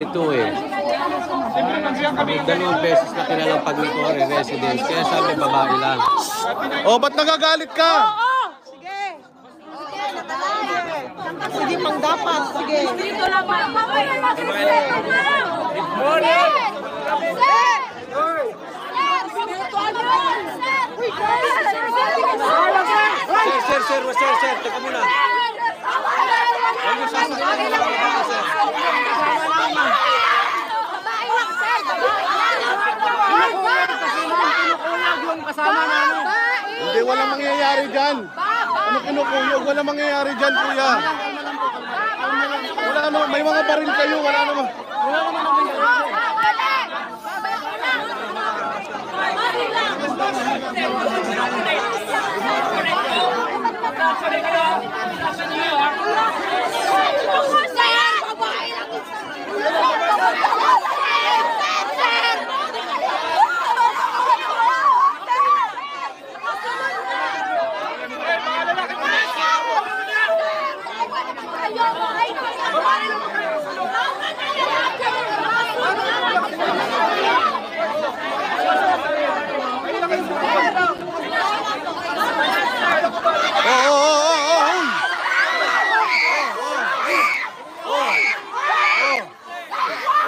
Ito eh. Dalawang beses na kilalang pag-recovery residence. Kaya sabi babae lang. Oh, ba't nagagalit ka? Sige. Sige, sige, pang dapat. Sige. Dito lang ba? Good morning! Sir, teka muna. Huwag niyo sasabihin na mga sir. Hindi, walang mangyayari dyan. Ano kinukuyog? Walang mangyayari dyan, kuya. Wala naman, may mga baril kayo, wala naman.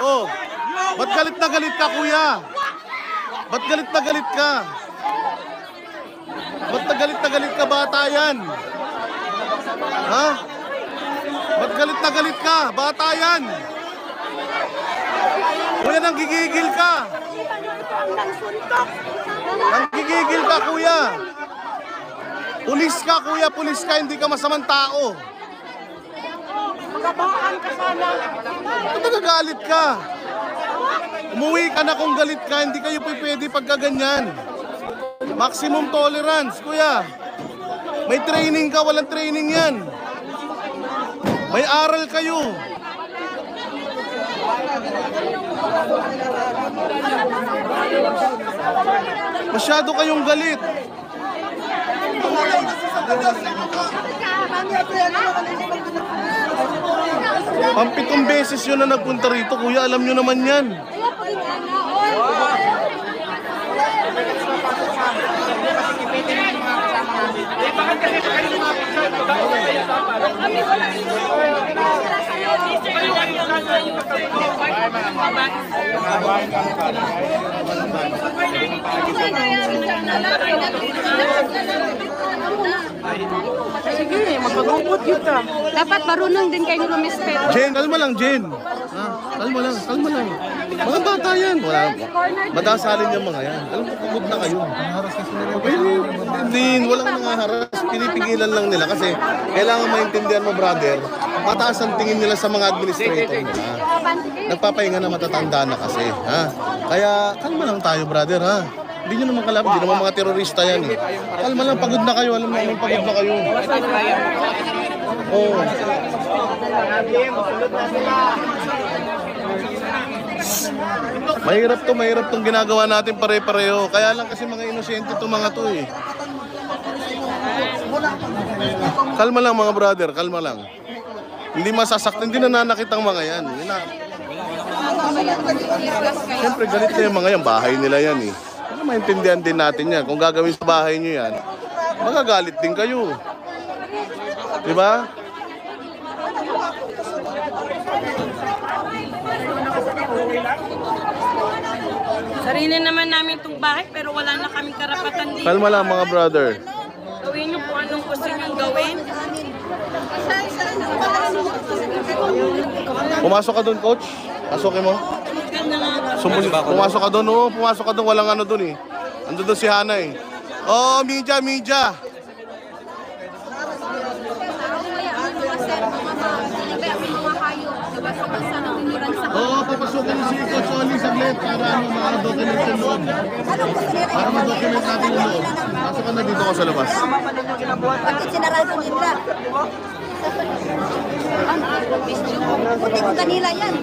Oh, ba't galit na galit ka, kuya? Ba't galit na galit ka? Ba't galit na galit ka, bata yan? Ha? Ba't galit na galit ka, bata yan? Kuya, nanggigigil ka. Nanggigigil ka, kuya. Pulis ka, kuya, pulis ka, hindi ka masamang tao. Magabaan ka sana. Ba't nagagalit ka? Umuwi ka na kung galit ka, hindi kayo pwede pagkaganyan. Maximum tolerance, kuya. May training ka, walang training yan. May aral kayo. Masyado kayong galit. Pampitong beses yun na nagpunta rito, kuya. Alam nyo naman yan. Sige, magpagupot kita. Dapat marunong din kayo lumispeto. Jen, kalma lang, Jen. Kalma lang, kalma lang. Mga bata yan. Wala. Madasalin yung mga yan. Alam ko, pagod na kayo. Hindi, walang nangaharas. Pinipigilan lang nila kasi kailangan maintindihan mo, brother. Mataas ang tingin nila sa mga administrator nila. Nagpapahinga na, matatanda na kasi. Ha? Kaya, kalma lang tayo, brother, ha? Hindi nyo naman kalab, hindi naman mga terorista yan eh. Kalma lang, pagod na kayo. Alam naman, pagod na kayo. Oo. Mahirap tong ginagawa natin pare-pareho. Kaya lang kasi mga inosente to mga to eh. Kalma lang mga brother, kalma lang. Hindi masasaktan, hindi nananakit ang mga yan. Siyempre galit na yung mga yan, bahay nila yan eh. Ano maintindihan din natin yan. Kung gagawin sa bahay nyo yan, magagalit din kayo. Diba? Sarili naman namin itong bahay pero wala na kaming karapatan dito. Kalma lang mga brother. Gawin nyo kung anong gusto nyo gawin. Pumasok ka doon, coach. Pasukin mo. Pumasok ka doon, oo. Pumasok ka doon. Walang ano doon eh. Ando doon si Hana eh. Oh, media. Oo, papasukin si Coach Oli saglit para ma-document yung loob. Para ma-document natin yung loob. Pasok ka na dito ko sa labas. Bakit sinarado nila? Puti ko kanila yan.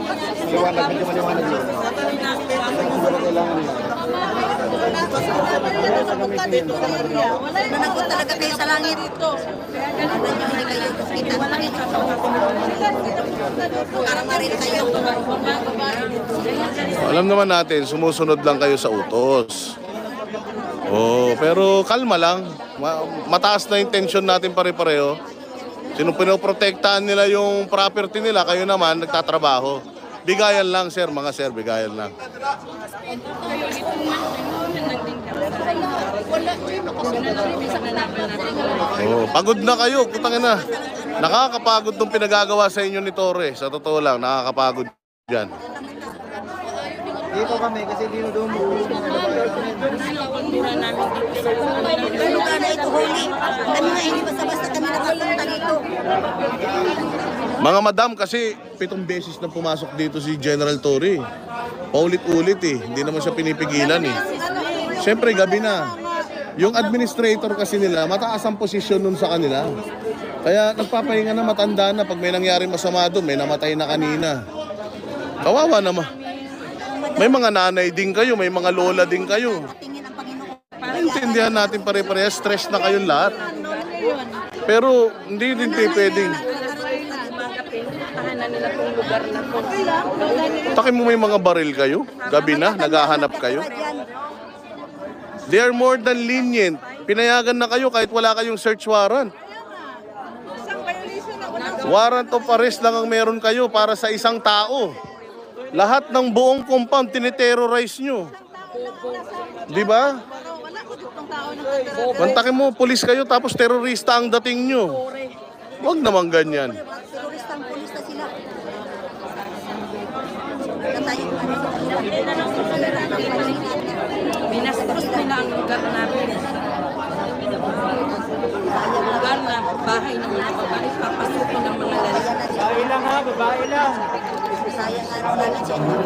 Nanakot talaga kayo sa langit. Hindi kayo kita. Para marin tayo. Alam naman natin, sumusunod lang kayo sa utos. Oh, pero kalma lang. Mataas na intention natin pare-pareho. Sino pinoprotektahan nila yung property nila, kayo naman nagtatrabaho. Bigayan lang, sir, mga sir, bigayan lang. Oh, pagod na kayo, putangin na. Nakakapagod tong pinagagawa sa inyo ni Torre. Sa totoo lang, nakakapagod yan. Dito kami kasi dinudumo. Pero na ito huli. Kami nga hindi basta-basta kami nakapunta dito. Mga madam, kasi 7 beses na pumasok dito si General Torre. Paulit-ulit eh. Hindi naman siya pinipigilan eh. Siyempre, gabi na. Yung administrator kasi nila, mataas ang posisyon nun sa kanila. Kaya nagpapahinga na, matanda na. Pag may nangyari masama doon, may namatay na kanina. Kawawa naman. May mga nanay din kayo, may mga lola din kayo. Tingin ang Panginoon. Intindihan natin pare-pareha, stress na kayong lahat. Pero hindi din tayo pwedeng. Takin mo may mga baril kayo, gabi na, naghahanap kayo. They are more than lenient. Pinayagan na kayo kahit wala kayong search warrant. Warrant of arrest lang ang meron kayo para sa isang tao. Lahat ng buong compound tiniterrorize nyo. Di ba? Mantakin mo, pulis kayo tapos terorista ang dating nyo. Huwag naman ganyan. Teroristang pulis na sila. Minastos nila ang lugar namin. Lugar na bahay ng mga babae, papasukin ng mga lalaki. Babae lang ha, babae lang. Sayang araw namin sa inyo.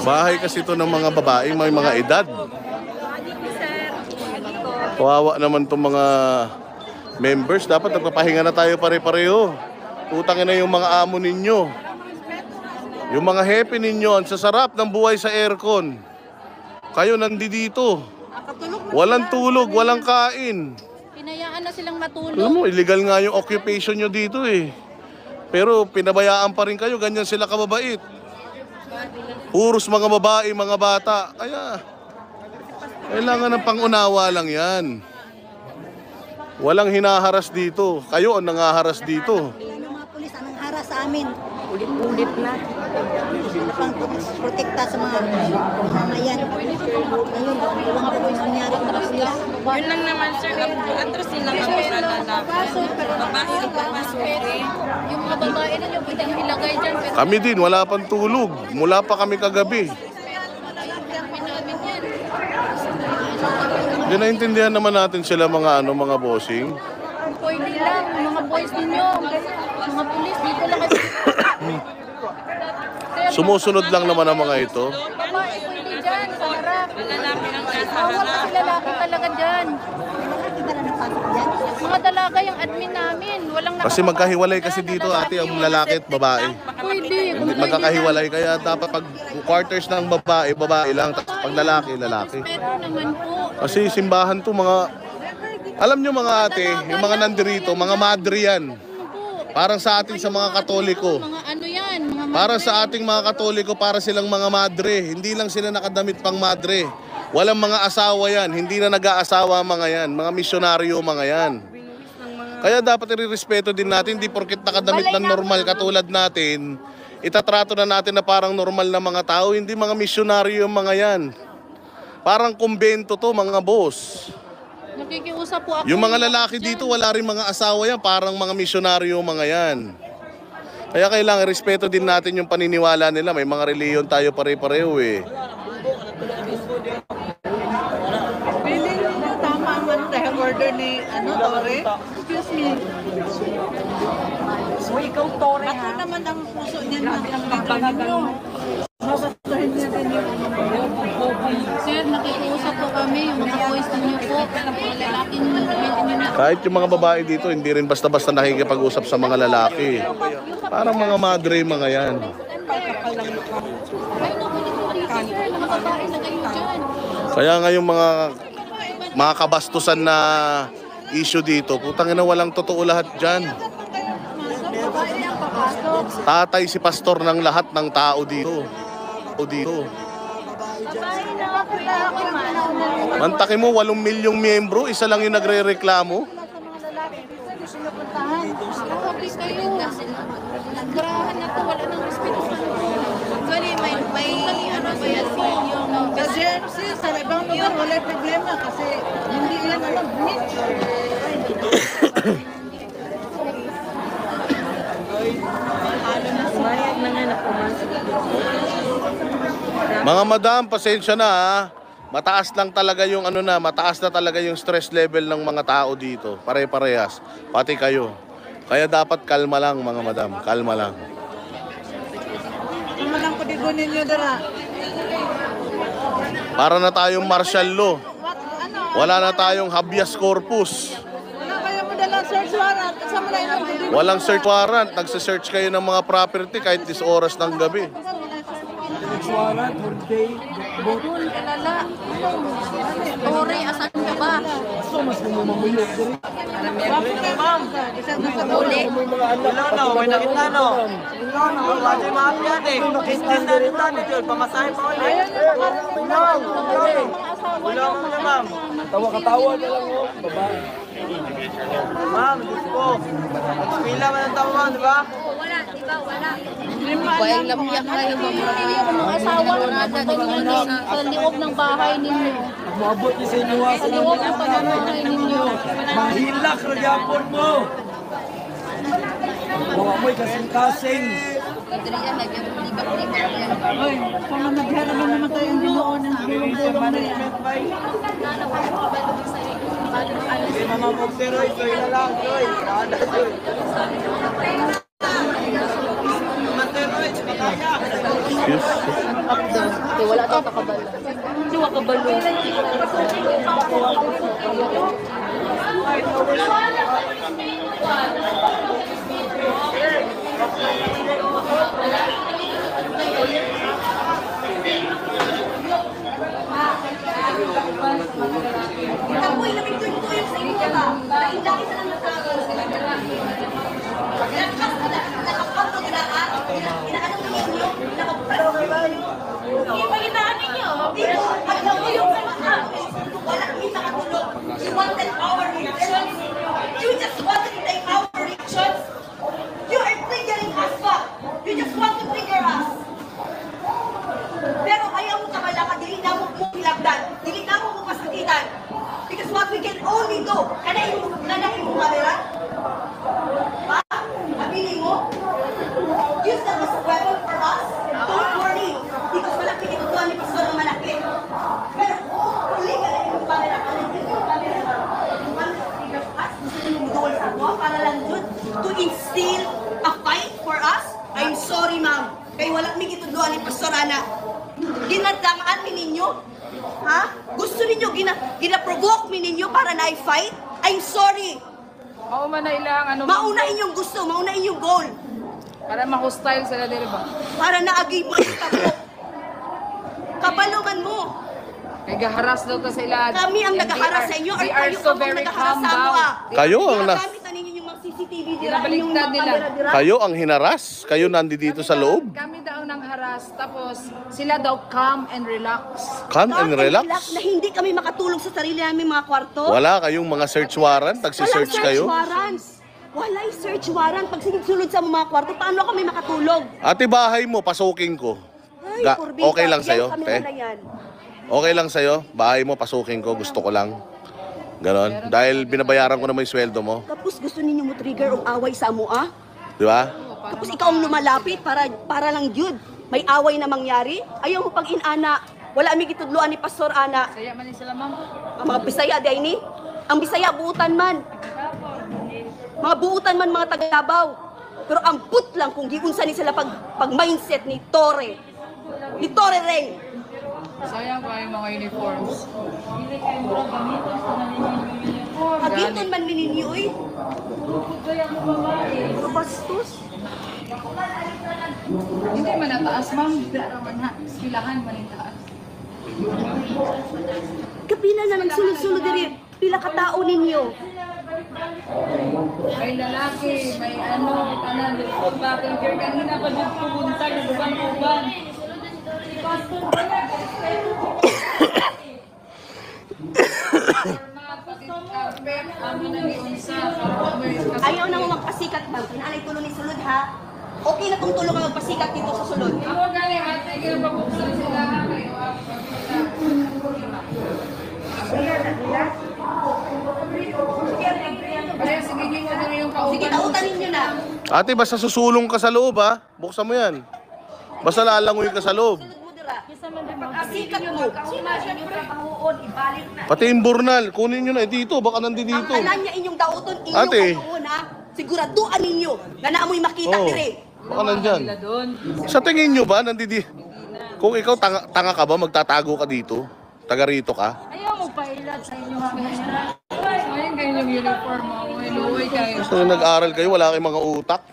Bahay kasi ito ng mga babae, may mga edad. Kawawa naman itong mga members. Dapat nagpapahinga na tayo pare-pareho. Utangin na yung mga amo ninyo. Yung mga happy ninyo, ang sasarap ng buhay sa aircon. Kayo nandito. Walang tulog, walang kain. Pinayaan na silang matulog. Alam mo, illegal nga yung occupation nyo dito eh. Pero pinabayaan pa rin kayo, ganyan sila kababait. Puros mga babae, mga bata. Kaya, kailangan ng pangunawa lang yan. Walang hinaharas dito. Kayo ang nangaharas dito. Yung mga pulis anong haras sa amin. Ulit-ulit na. Pang protekta sa mga yan. Ngayon, iwan ko yung nangyari sa sila. Yun lang naman sir, atras sila kami sa lalaki. Babae ang papasukin. Yung mga babae na yung pwede nyo ilagay dyan. Pero Kami din, wala pang tulog. Mula pa kami kagabi. kami namin yan. Hindi naintindihan naman natin sila mga mga bossing. Pwede lang, mga boys ninyo. Mga pulis, dito lang kayo. Sumusunod lang naman ang mga ito. Babae, pwede dyan, sa harap. Lalaki ang nasa Bawal harap. kasi lalaki talaga dyan. Mga dalaga yung admin namin. Walang Kasi magkahiwalay kasi dito ate ang lalaki at babae. Pwede. Hindi magkakahiwalay kaya dapat pag quarters ng babae, babae lang. Tapos pag lalaki, lalaki. Pero naman po. Kasi simbahan to mga... Alam nyo mga ate, yung mga nandirito, mga madre yan. Parang sa atin sa mga katoliko. Mga ano yan. Mga Para sa ating mga katoliko, para silang mga madre. Hindi lang sila nakadamit pang madre. Walang mga asawa yan. Hindi na nag-aasawa mga yan. Mga misyonaryo mga yan. Kaya dapat irerespeto din natin. Hindi porket nakadamit ng normal katulad natin, itatrato na natin na parang normal na mga tao. Hindi mga misyonaryo yung mga yan. Parang kumbento to mga boss. Nakikiusap po ako. Yung mga lalaki dito, wala rin mga asawa yan. Parang mga misyonaryo mga yan. Kaya kailangan respeto din natin yung paniniwala nila. May mga reliyon tayo pare-pareho eh. Feeling mo tama ang order ni Tore? Excuse me. O ikaw, Tore, Ako naman ang puso niya ng pagkaganyo. Mabasahin niya din yung Sir, nakikiusap po kami. Yung mga boys ninyo po. Mga lalaki ninyo. Gamitin nyo na. Kahit yung mga babae dito, hindi rin basta-basta nakikipag-usap sa mga lalaki. Parang mga madre mga yan. Ay, nakulit po dito, sir. Mga babae na kayo dyan. Kaya nga yung mga kabastusan na issue dito, putang ina walang totoo lahat dyan. Tatay si pastor ng lahat ng tao dito. O dito. Mantakin mo, 8 milyong miyembro, isa lang yung nagre-reklamo. Grabe kayo. Nagrahan na to, wala nang respeto sa Actually, may ano ba yan yung sa GMC, sa ibang lugar, wala problema kasi hindi yan alam. Mga madam, pasensya na ha. Mataas lang talaga yung mataas na talaga yung stress level ng mga tao dito. Pare-parehas, pati kayo. Kaya dapat kalma lang mga madam, kalma lang. Ang malang pagigunin nyo dara. Para na tayong martial law. Wala na tayong habeas corpus. Wala kayo mo dalang search warrant. Kasama na yung Walang search warrant. Nagse-search kayo ng mga property kahit 10 oras ng gabi. Bukol, kalala. Ore, asan ka ba? Uli. Ilaw na, may nakita no. Ilaw na, wala yung mafia eh. Istinda rin natin yun, pamasahe pa ulit. Ilaw, ilaw mo na ma'am. Katawa na lang mo, babae. Ma'am, Diyos ko. Pila man ang tawa, di ba? Wala, di ba? Wala. Bayang lamyak na yung mga asawa na sa loob ng bahay ninyo. Maabot niya sa inyo. Sa loob ng pamamahay ninyo. Mahilak na yapon mo. Mga mo'y kasing-kasing. Kadriyan, nag-likap-likap yan. Oy, kung naghara na naman tayo ang binuon ng bulong-bulong na yan. Mama Pogteroy, soy na lang, soy. Kada, soy. Excuse. Wala daw kakabalo. Hindi wa kabalo. Ako'y nabigtuloy sa inyo ba? Dahil laki sa nang nagkakaroon sila. Nakapagto na ka? Inaano mo ninyo? Ipagitaan ninyo. Alam mo yung wala kami nakatulog. You wanted our reactions. You just wanted to take our reactions. You are triggering us ba? You just want to trigger us. Pero ayaw mo kabala ka, dili na mo hilabdan, dili na mo pasakitan. Because what we can only do, kanahin mo kamera? Ha? Mabili mo? Use that as a weapon for us? Don't worry, because wala pinitutuan ni Pastor ng malaki. Pero huli ka na yung kamera, kanahin mo kamera. Yung one that triggers us, gusto niyo mudol sa ako, para lang dun, to instill a fight for us? I'm sorry, ma'am. Kaya wala may gituduan ni Pastor Ana. Ginadamaan mi ninyo? Ha? Gusto ninyo gina-provoke mi ninyo para na-fight? I'm sorry. Mauma na ilang ano Mauna inyong gusto, mauna inyong goal. para ma-hostile sila diri ba? Para naagi mo yung tabo. Kabaluman mo. Kay gaharas daw ta sila. Kami ang nagaharas sa inyo or They are kayo so ang very nagaharas calm sa down. awa. Kayo ang Ginagamit na ninyo yung mga CCTV dira, Binabaliktad yung mga nila. camera dira. Kayo ang hinaras? Kayo nandito sa loob? Kami daw nang haras tapos sila daw calm and relax. Calm and relax? Na hindi kami makatulong sa sarili namin mga kwarto. Wala kayong mga search warrant? Nagsisearch Walang kayo? search warrants. Walang search warrant. Pag sinunod sa mga kwarto, paano kami makatulog? Ate, bahay mo, pasukin ko. Ay, Corbida, Okay lang yan, sa'yo, kamera te? na yan. Okay lang sa'yo? Bahay mo, pasukin ko. Gusto ko lang. Ganon. Dahil binabayaran ko naman yung sweldo mo. Tapos gusto ninyo mo trigger o away sa mua? Di ba? Tapos ikaw ang lumalapit para lang yun. May away na mangyari? Ayaw mo pag inana. Wala mi gitudloan ni Pastor Ana. Saya man ni sila ma'am. Ang mga Bisaya day ni. Ang Bisaya buutan man. Mga buutan man mga Tagabaw. Pero ang put lang kung giunsa ni sila pag mindset ni Torre. Ni Torre Reng. Sayang pa yung mga uniforms. Hagiton man mininyo uy. Mga bastos. Hindi man nataas ma'am. Silahan man yung taas. Kapila na ng sulod-sulod diri. Pila ka tao ninyo. May lalaki, may ano, kanan, bakit kaya kanina pa dyan pumunta, nagubang-ubang. Ayaw na mo magpasikat, ma'am. Kinalay tulo ni sulod, ha? Okay na kung tulong ka magpasikat dito sa sulod. Ako galing, ate, kaya mabuksan sila. Kaya sige, hindi mo din yung Sige, kauban. tautan ninyo na. Ate, basta susulong ka sa loob ha. Buksan mo yan. Basta lalangoy ka sa loob. Sulod mo dira. Pagpasikat mo. Siyempre, pahuon, ibalik na. Pati yung burnal, kunin nyo na. Dito, baka nandito Ang dito. anan niya inyong dauton, inyong Ate. pahuon, ha? Siguraduan ninyo na naamoy makita Oo. dire. Baka nandyan. Sa tingin nyo ba, nandito? Kung ikaw tanga ka ba, magtatago ka dito? Taga rito ka? Ayaw mo pa ilat sa inyo mga ayun kayo yung uniform mo. Inuwi kayo. So nag-aral kayo, wala kayong mga utak?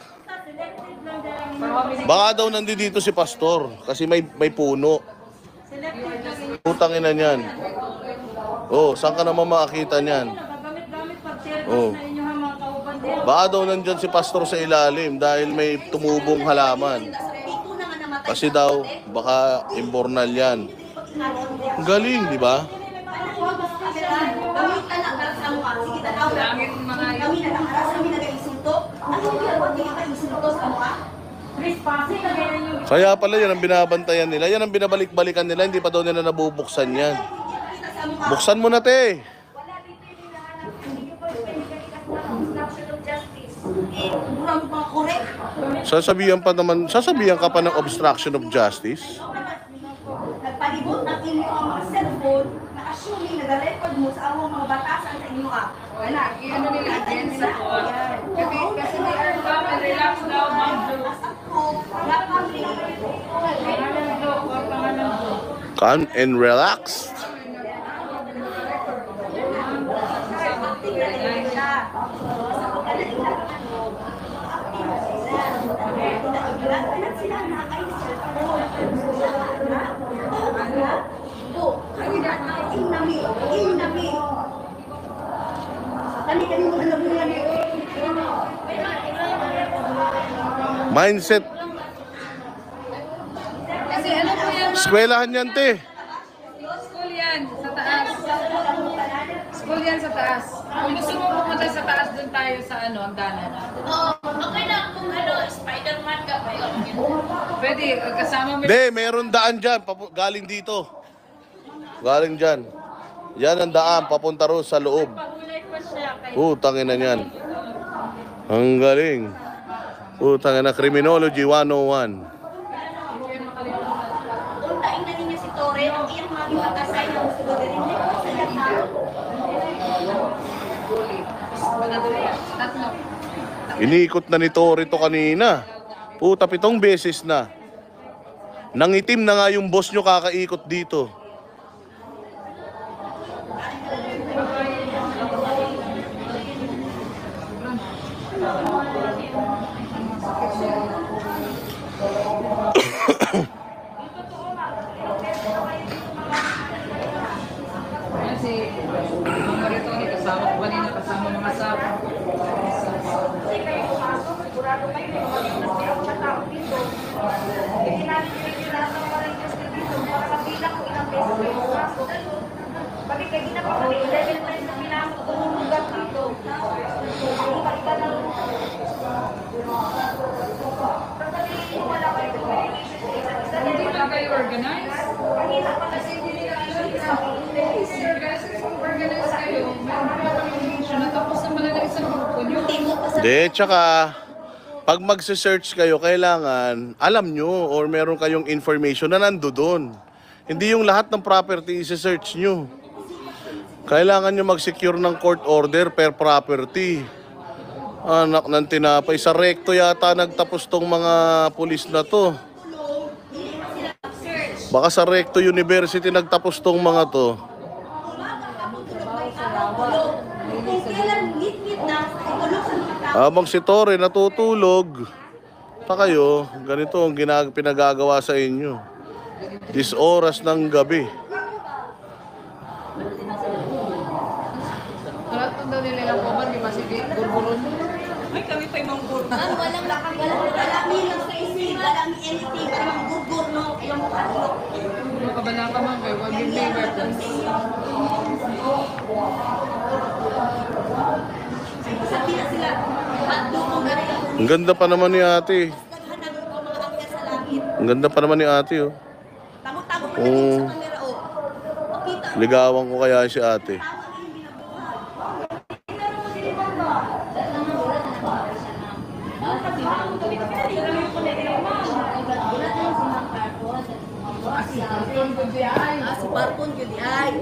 Baka daw nandito si pastor kasi may puno. Utangin na niyan. Oh, saan ka naman makakita niyan? Oh. Baka daw nandyan si pastor sa ilalim dahil may tumubong halaman. Pito na nga namatay. Kasi daw, baka imbornal yan. Galing, di ba? Gamit ka na para sa mukha. Sige, tanaw na. Kami na lang, aras kami nag-iinsulto. Ano yung ginagawa niya ka-insulto sa mukha? Kaya pala yan ang binabantayan nila. Yan ang binabalik-balikan nila. Hindi pa daw nila nabubuksan yan. Kita sa mukha. Buksan mo na, te. Mura mo pang correct. Sasabihan ka pa ng obstruction of justice. Nagpalibot ng inyo ang mga cellphone na assuming nag-record mo sa among mga batasan sa inyo ah. Wala, ano nila against sa kasi they are calm and relaxed now, ma'am. Calm and relaxed. Mindset. Kasi ano po yan, ma'am? Eskwelahan yan, te. School yan, sa taas. School yan sa taas. Kung gusto mo pumunta sa taas, dun tayo sa ano, ang danan. Okay na kung ano, Spider-Man ka pa yun. Pwede, kasama mo. Hindi, meron daan dyan. Galing dito. Galing dyan. Yan ang daan. Papunta ro sa loob. Tangin na yan. Ang galing. Tangin na. Criminology 101. Untain na ninyo si Tore, ang iyang mga gimatasay ng siguro rin sa yata. Tatlo. Inikot na ni Torito kanina. 7 beses na. Nangitim na nga yung boss nyo kakaikot dito. Kasi, mga Maritoni, kasama ko kanina, kasama mga sapo. Hindi ba kayo organize? Kasi hindi nila alam organize kayo. Meron pa kami mission na tapos na pala na isang grupo nyo. Tsaka, pag magse-search kayo, kailangan alam nyo or meron kayong information na nando doon. Hindi yung lahat ng property isi-search nyo. Kailangan nyo mag-secure ng court order per property. Anak ng tinapay. Sa recto yata nagtapos tong mga pulis na to. Baka sa Recto University nagtapos tong mga to. Kung kailan ngit-ngit na, itulog sa mga tao. Habang si Tore natutulog, pa kayo, ganito ang pinagagawa sa inyo. 10 oras ng gabi. Lahat daw nila lang po ba, di ba si Walang minus sa isip, walang anything, walang gugur, no? Ayaw mo kalok. Sabi na sila, magdukong na rin. Ang ganda pa naman ni ate. Naghanap ko mga hanggang sa langit. Ang ganda pa naman ni ate, oh. Tago-tago pa na din sa camera, oh. Makita mo. Ligawan ko kaya si ate. Si Parpon yun ay.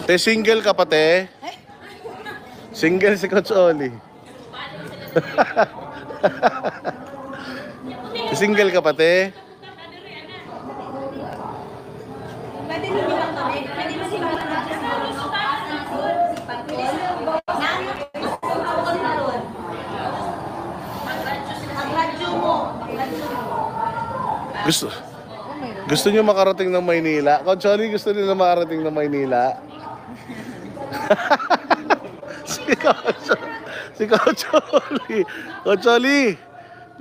Te, single ka pa, te? Single si Coach Oli. Single ka pa, te? Pwede ninyo lang kami. Pwede mo sila natin sa si Parpon. Ang radyo mo. Gusto niyo makarating ng Maynila? Coach Oli, gusto niyo na makarating ng Maynila? si Coach Oli. Coach Oli,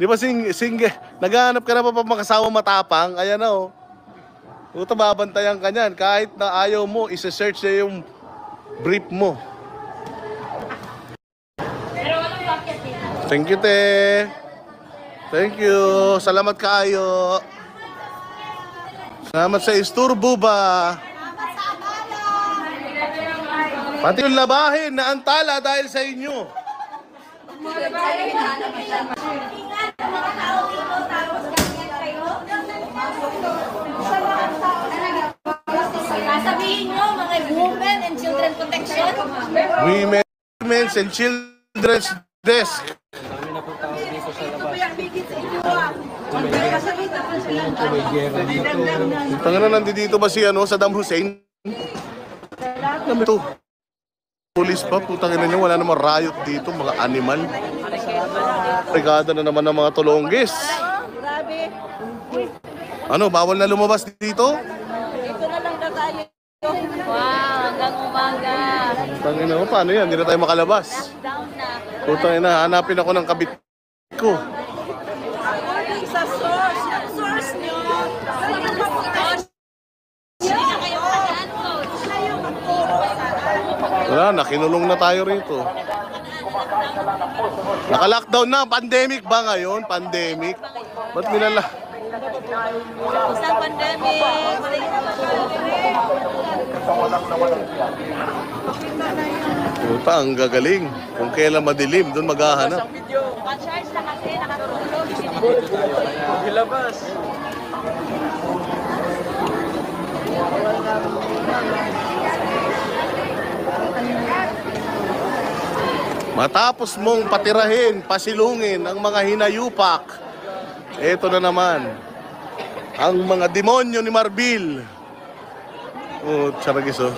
di ba single? Naghahanap ka na pa makasawa matapang? Ayan na, oh. Puta, babantayan ka niyan. Kahit na ayaw mo, isa-search niya yung brief mo. Thank you, te. Thank you. Salamat kayo. Salamat sa isturbo ba? Pati yung labahin na antala dahil sa inyo. Sabihin nyo, mga women and children protection. Women's and Children's Desk. Tanga na, nandito ba si Saddam Hussein? Ano ito? Police pa, putang ina niya, wala namang riot dito, mga animal. Brigada na naman ng mga tulonggis. Ano, bawal na lumabas dito? Wow, hanggang umaga. Putang ina mo, paano yan? Hindi na tayo makalabas. Down na. Putang ina, hanapin ako ng kabit ko. Sa source. Yung source nyo. Wala, nakinulong na tayo rito. Naka-lockdown na, pandemic ba ngayon? Pandemic? Ba't nilala? Sa pandemic. Puta, ang gagaling. Kung kailan madilim, doon maghahanap. Pa-charge na kasi. Nakatulog. Ilabas. Matapos mong patirahin, pasilungin ang mga hinayupak, eto na naman, ang mga demonyo ni Marbil. Oh, tsaragis, oh.